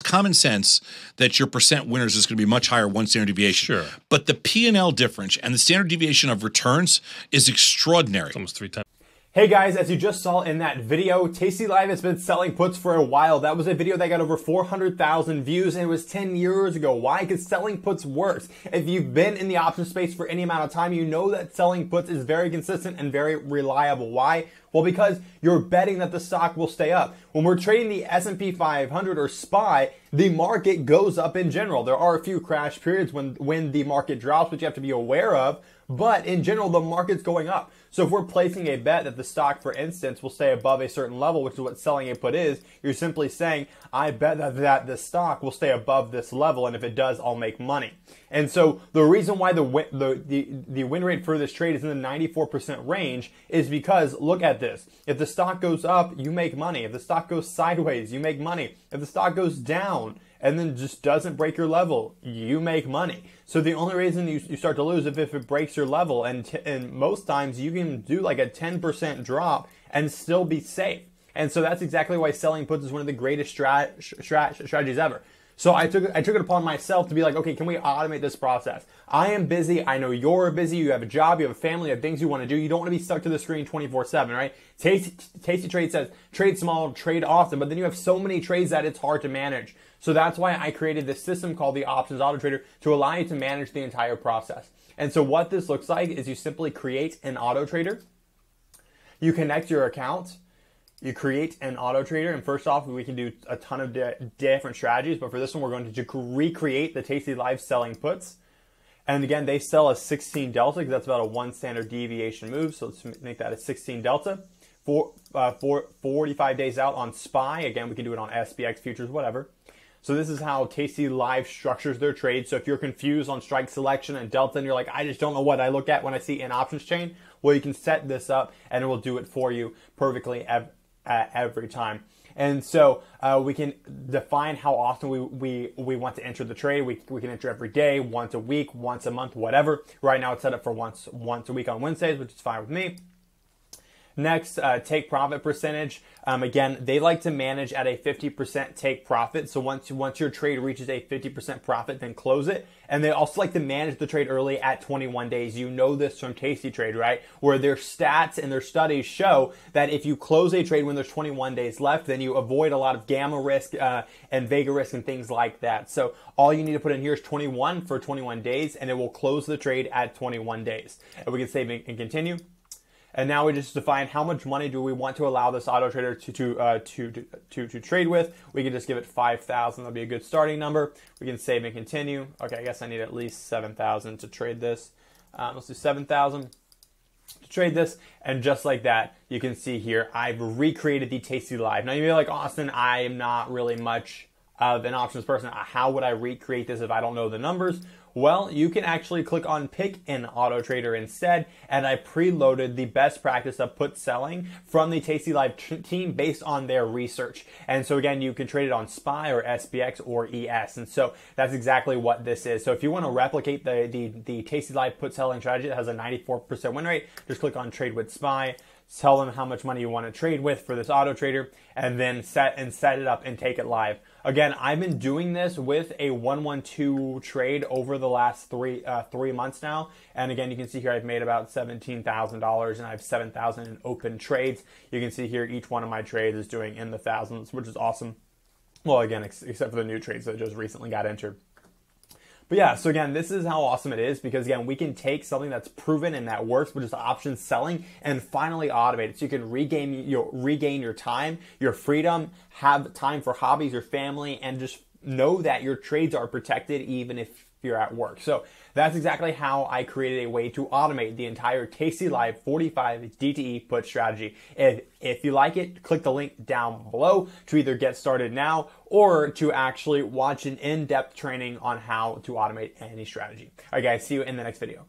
common sense that your percent winners is going to be much higher one standard deviation. Sure. But the P&L difference and the standard deviation of returns is extraordinary. It's almost 3 times. Hey guys, as you just saw in that video, TastyLive has been selling puts for a while. That was a video that got over 400,000 views, and it was 10 years ago. Why? Because selling puts works. If you've been in the option space for any amount of time, you know that selling puts is very consistent and very reliable. Why? Well, because you're betting that the stock will stay up. When we're trading the S&P 500 or SPY, the market goes up in general. There are a few crash periods when the market drops, which you have to be aware of. But in general, the market's going up. So if we're placing a bet that the stock, for instance, will stay above a certain level, which is what selling a put is, you're simply saying, I bet that the stock will stay above this level, and if it does, I'll make money. And so the reason why the win rate for this trade is in the 94% range is because, look at this. If the stock goes up, you make money. If the stock goes sideways, you make money. If the stock goes down and then just doesn't break your level, you make money. So the only reason you start to lose is if it breaks your level, and most times you can do like a 10% drop and still be safe. And so that's exactly why selling puts is one of the greatest strategies ever. So I took it upon myself to be like, okay, can we automate this process? I am busy. I know you're busy. You have a job. You have a family. You have things you want to do. You don't want to be stuck to the screen 24/7, right? TastyTrade says trade small, trade often, but then you have so many trades that it's hard to manage. So that's why I created this system called the Options Auto Trader to allow you to manage the entire process. And so what this looks like is you simply create an auto trader. You connect your account. You create an auto trader, and first off, we can do a ton of different strategies, but for this one, we're going to recreate the TastyLive selling puts. And again, they sell a 16 delta because that's about a 1 standard deviation move. So let's make that a 16 delta. For 45 days out on SPY. Again, we can do it on SPX futures, whatever. So this is how TastyLive structures their trade. So if you're confused on strike selection and delta, and you're like, I just don't know what I look at when I see an options chain, well, you can set this up, and it will do it for you perfectly every time. And so we can define how often we want to enter the trade. We can enter every day, once a week, once a month, whatever. Right now it's set up for once a week on Wednesdays, which is fine with me. Next, take profit percentage. Again, they like to manage at a 50% take profit. So once your trade reaches a 50% profit, then close it. And they also like to manage the trade early at 21 days. You know this from TastyTrade, right? Where their stats and their studies show that if you close a trade when there's 21 days left, then you avoid a lot of gamma risk and vega risk and things like that. So all you need to put in here is 21 for 21 days, and it will close the trade at 21 days. And we can save and continue. And now we just define how much money do we want to allow this auto trader to trade with. We can just give it 5,000. That'll be a good starting number. We can save and continue. Okay, I guess I need at least 7,000 to trade this. Let's do 7,000 to trade this. And just like that, you can see here, I've recreated the TastyLive. Now you may be like, Austin, I am not really much of an options person. How would I recreate this if I don't know the numbers? Well, you can actually click on pick an auto trader instead, and I preloaded the best practice of put selling from the TastyLive team based on their research. And so again, you can trade it on SPY or SPX or ES. And so that's exactly what this is. So if you want to replicate the TastyLive put selling strategy that has a 94% win rate, just click on trade with SPY. Tell them how much money you want to trade with for this auto trader, and then set it up and take it live. Again, I've been doing this with a 112 trade over the last three months now. And again, you can see here I've made about $17,000, and I have 7,000 in open trades. You can see here each one of my trades is doing in the thousands, which is awesome. Well, again, except for the new trades that just recently got entered. But yeah, so again, this is how awesome it is, because again, we can take something that's proven and that works, which is options selling, and finally automate it. So you can regain your time, your freedom, have time for hobbies, your family, and just know that your trades are protected even if you're at work. So that's exactly how I created a way to automate the entire TastyLive 45 DTE put strategy. If you like it, click the link down below to either get started now or to actually watch an in-depth training on how to automate any strategy. All right, guys, see you in the next video.